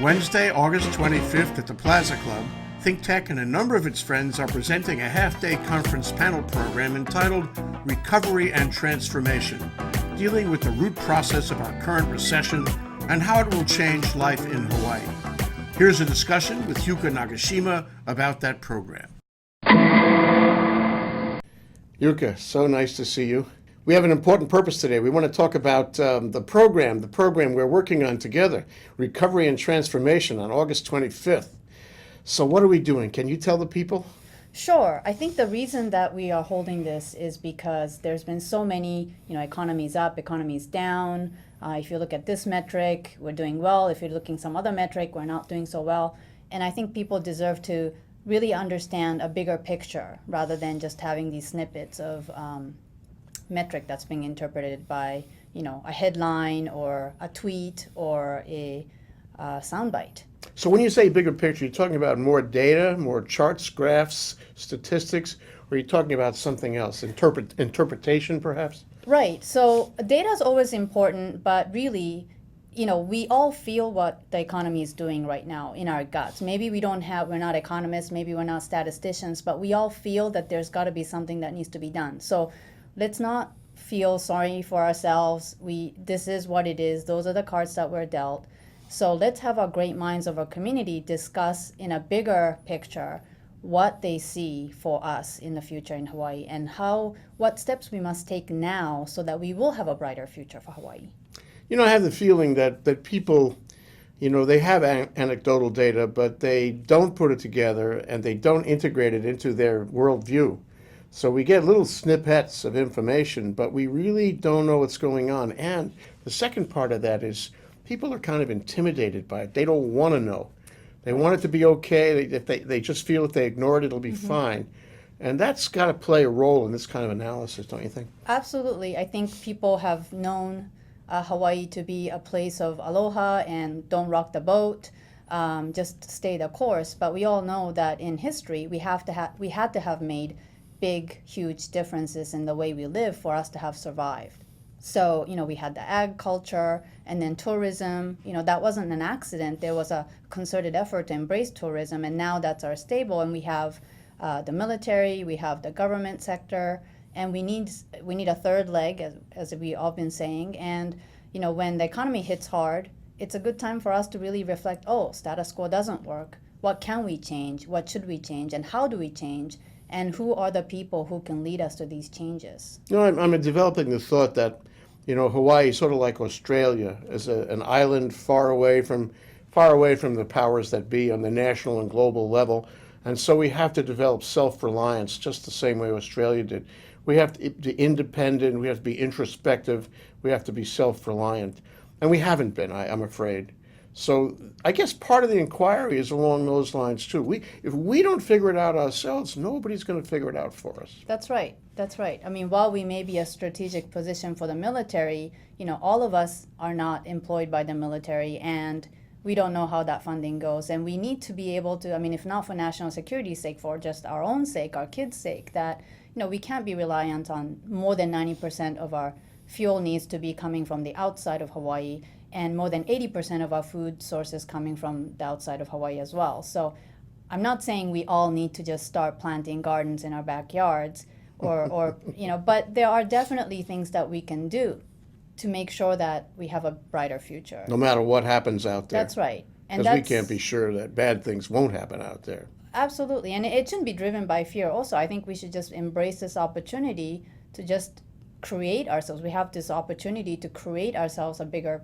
Wednesday, August 25th at the Plaza Club, ThinkTech and a number of its friends are presenting a half-day conference panel program entitled Recovery and Transformation, dealing with the root process of our current recession and how it will change life in Hawaii. Here's a discussion with Yuka Nagashima about that program. Yuka, so nice to see you. We have an important purpose today. We want to talk about the program we're working on together, Recovery and Transformation, on August 25th. So what are we doing? Can you tell the people? Sure. I think the reason that we are holding this is because there's been so many, economies up, economies down. If you look at this metric, we're doing well. If you're looking some other metric, we're not doing so well. And I think people deserve to really understand a bigger picture rather than just having these snippets of metric that's being interpreted by, a headline or a tweet or a soundbite. So when you say bigger picture, you're talking about more data, more charts, graphs, statistics, or are you talking about something else, interpretation perhaps? Right. So data is always important, but really, we all feel what the economy is doing right now in our guts. Maybe we're not economists, maybe we're not statisticians, but we all feel that there's got to be something that needs to be done. So let's not feel sorry for ourselves. This is what it is. Those are the cards that we're dealt. So let's have our great minds of our community discuss in a bigger picture what they see for us in the future in Hawaii and what steps we must take now so that we will have a brighter future for Hawaii. I have the feeling that people, they have anecdotal data, but they don't put it together and they don't integrate it into their worldview. So we get little snippets of information, but we really don't know what's going on. And the second part of that is people are kind of intimidated by it. They don't want to know. They want it to be okay. They just feel if they ignore it, it'll be fine. And that's got to play a role in this kind of analysis, don't you think? Absolutely. I think people have known Hawaii to be a place of aloha and don't rock the boat, just stay the course. But we all know that in history, we had to have made big, huge differences in the way we live for us to have survived. So, we had the ag culture and then tourism. That wasn't an accident. There was a concerted effort to embrace tourism, and now that's our stable. And we have the military, we have the government sector, and we need a third leg, as we all been saying. And, when the economy hits hard, it's a good time for us to really reflect, status quo doesn't work. What can we change? What should we change? And how do we change? And who are the people who can lead us to these changes? I'm developing the thought that, Hawaii is sort of like Australia, as an island far away from the powers that be on the national and global level. And so we have to develop self-reliance just the same way Australia did. We have to be independent, we have to be introspective, we have to be self-reliant. And we haven't been, I'm afraid. So I guess part of the inquiry is along those lines too. If we don't figure it out ourselves, nobody's going to figure it out for us. That's right. I mean, while we may be a strategic position for the military, all of us are not employed by the military, and we don't know how that funding goes. And we need to be able to, if not for national security's sake, for just our own sake, our kids' sake, that, we can't be reliant on more than 90% of our fuel needs to be coming from the outside of Hawaii, and more than 80% of our food sources coming from the outside of Hawaii as well. So I'm not saying we all need to just start planting gardens in our backyards or but there are definitely things that we can do to make sure that we have a brighter future. No matter what happens out there. That's right. Because we can't be sure that bad things won't happen out there. Absolutely. And it shouldn't be driven by fear also. I think we should just embrace this opportunity to just create ourselves. We have this opportunity to create ourselves a bigger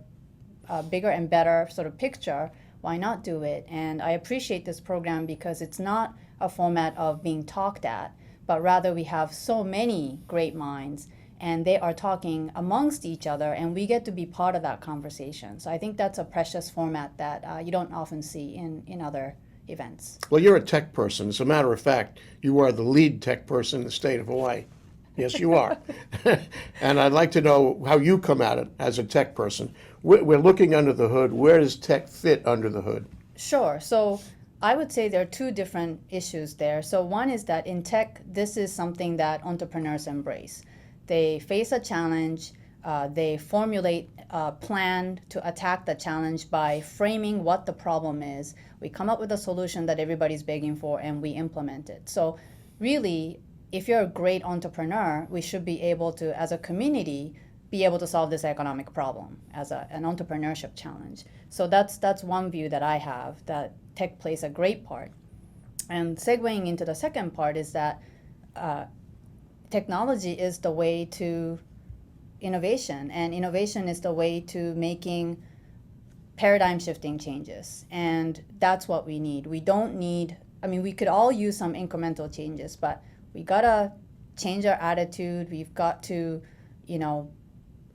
and better sort of picture. Why not do it? And I appreciate this program because it's not a format of being talked at, but rather we have so many great minds and they are talking amongst each other and we get to be part of that conversation. So I think that's a precious format that you don't often see in other events. Well, you're a tech person. As a matter of fact, you are the lead tech person in the state of Hawaii. Yes, you are. And I'd like to know how you come at it as a tech person. We're looking under the hood. Where does tech fit under the hood? Sure. So I would say there are two different issues there. So one is that in tech, this is something that entrepreneurs embrace. They face a challenge, they formulate a plan to attack the challenge by framing what the problem is. We come up with a solution that everybody's begging for, and we implement it. So really, if you're a great entrepreneur, we should be able to, as a community, be able to solve this economic problem as an entrepreneurship challenge. So that's one view that I have, that tech plays a great part. And segueing into the second part is that technology is the way to innovation, and innovation is the way to making paradigm shifting changes. And that's what we need. We don't need, I mean, we could all use some incremental changes, but we gotta change our attitude. We've got to,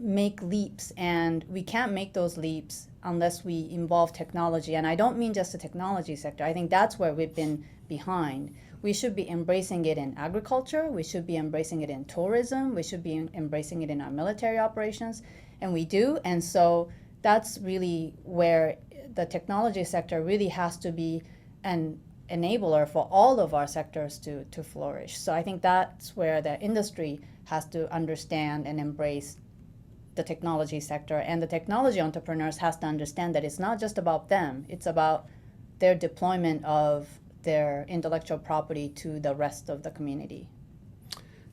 make leaps, and we can't make those leaps unless we involve technology. And I don't mean just the technology sector. I think that's where we've been behind. We should be embracing it in agriculture. We should be embracing it in tourism. We should be embracing it in our military operations. And we do. And so that's really where the technology sector really has to be an enabler for all of our sectors to flourish. So I think that's where the industry has to understand and embrace the technology sector. And the technology entrepreneurs has to understand that it's not just about them. It's about their deployment of their intellectual property to the rest of the community.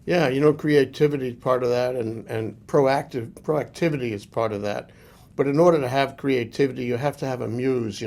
Yeah, creativity is part of that, and proactivity is part of that. But in order to have creativity, you have to have a muse,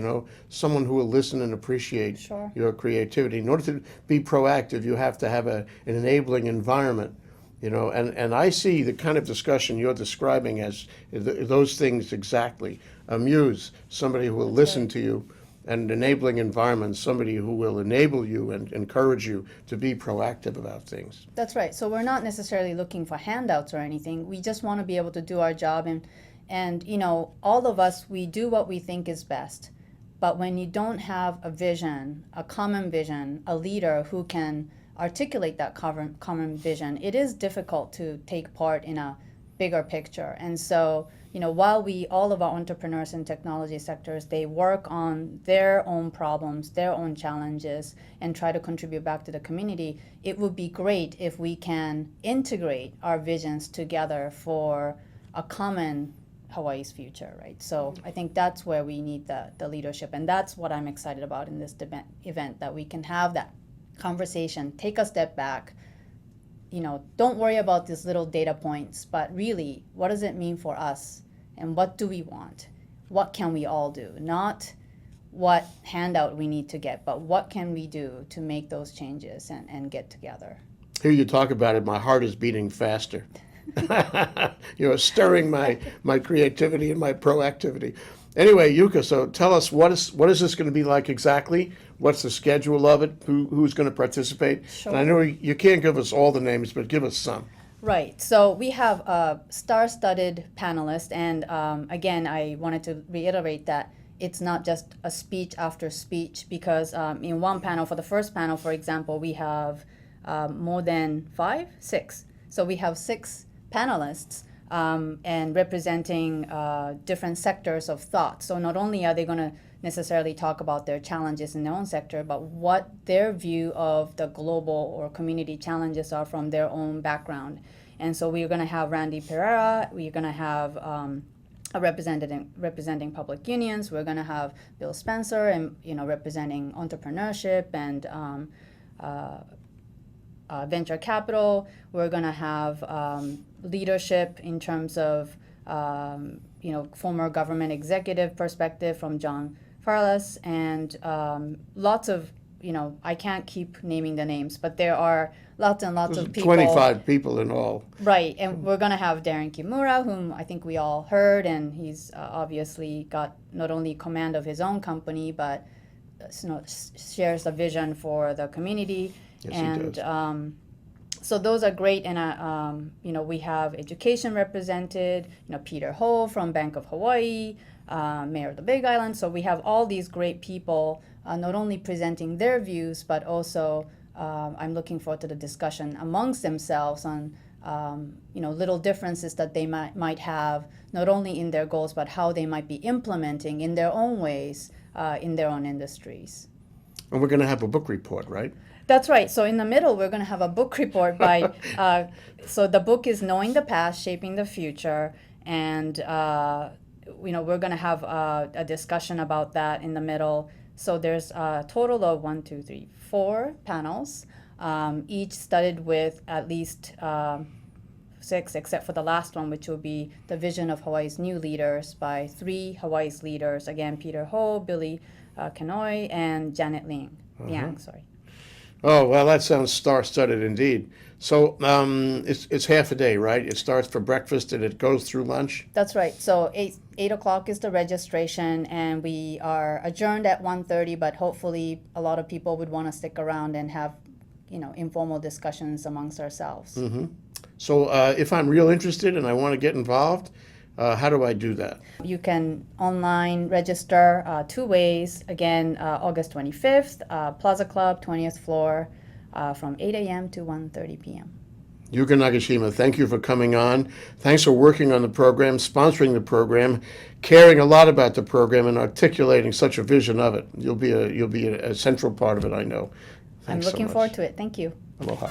someone who will listen and appreciate Sure. your creativity. In order to be proactive, you have to have an enabling environment, and I see the kind of discussion you're describing as those things exactly. A muse, somebody who will listen to you, and enabling environment, somebody who will enable you and encourage you to be proactive about things. That's right. So we're not necessarily looking for handouts or anything. We just want to be able to do our job, and all of us, we do what we think is best. But when you don't have a vision, a common vision, a leader who can articulate that common vision, it is difficult to take part in a bigger picture. And so, while all of our entrepreneurs in technology sectors, they work on their own problems, their own challenges, and try to contribute back to the community, it would be great if we can integrate our visions together for a common Hawaii's future, right? So I think that's where we need the leadership, and that's what I'm excited about in this event, that we can have that conversation, take a step back, don't worry about these little data points, but really, what does it mean for us? And what do we want? What can we all do? Not what handout we need to get, but what can we do to make those changes and get together? Hear you talk about it, my heart is beating faster. Stirring my creativity and my proactivity. Anyway, Yuka, so tell us, what is this going to be like exactly? What's the schedule of it? Who's going to participate? Sure. And I know you can't give us all the names, but give us some. Right. So we have a star-studded panelists, and again, I wanted to reiterate that it's not just a speech after speech, because in one panel, for the first panel, for example, we have more than six. So we have 6 panelists and representing different sectors of thought. So not only are they going to necessarily talk about their challenges in their own sector, but what their view of the global or community challenges are from their own background. And so we're going to have Randy Pereira, we're going to have a representing public unions, we're going to have Bill Spencer, and representing entrepreneurship and venture capital. We're going to have leadership in terms of former government executive perspective from John Farlas, and lots of I can't keep naming the names, but there are lots and lots of people. 25 people in all. Right, and we're going to have Darren Kimura, whom I think we all heard, and he's obviously got not only command of his own company, but shares a vision for the community. Yes, and he does. So those are great, and we have education represented. Peter Ho from Bank of Hawaii, Mayor of the Big Island. So we have all these great people, not only presenting their views, but also I'm looking forward to the discussion amongst themselves on little differences that they might have, not only in their goals, but how they might be implementing in their own ways in their own industries. And we're going to have a book report, right? That's right. So in the middle, we're going to have a book report by, so the book is Knowing the Past, Shaping the Future. And, we're going to have a discussion about that in the middle. So there's a total of 4 panels, each studied with at least 6, except for the last one, which will be the vision of Hawaii's new leaders by 3 Hawaii's leaders. Again, Peter Ho, Billy Kenoi, and Janet Liang, sorry. Oh, well, that sounds star-studded indeed. So it's half a day, right? It starts for breakfast and it goes through lunch? That's right. So 8 o'clock is the registration, and we are adjourned at 1:30, but hopefully a lot of people would want to stick around and have, informal discussions amongst ourselves. So if I'm real interested and I want to get involved, how do I do that? You can online register 2 ways. Again, August 25th, Plaza Club, 20th floor, from 8 a.m. to 1:30 p.m. Yuka Nagashima, thank you for coming on. Thanks for working on the program, sponsoring the program, caring a lot about the program, and articulating such a vision of it. You'll be a central part of it, I know. I'm Thanks so looking much. forward to it. Thank you. Aloha.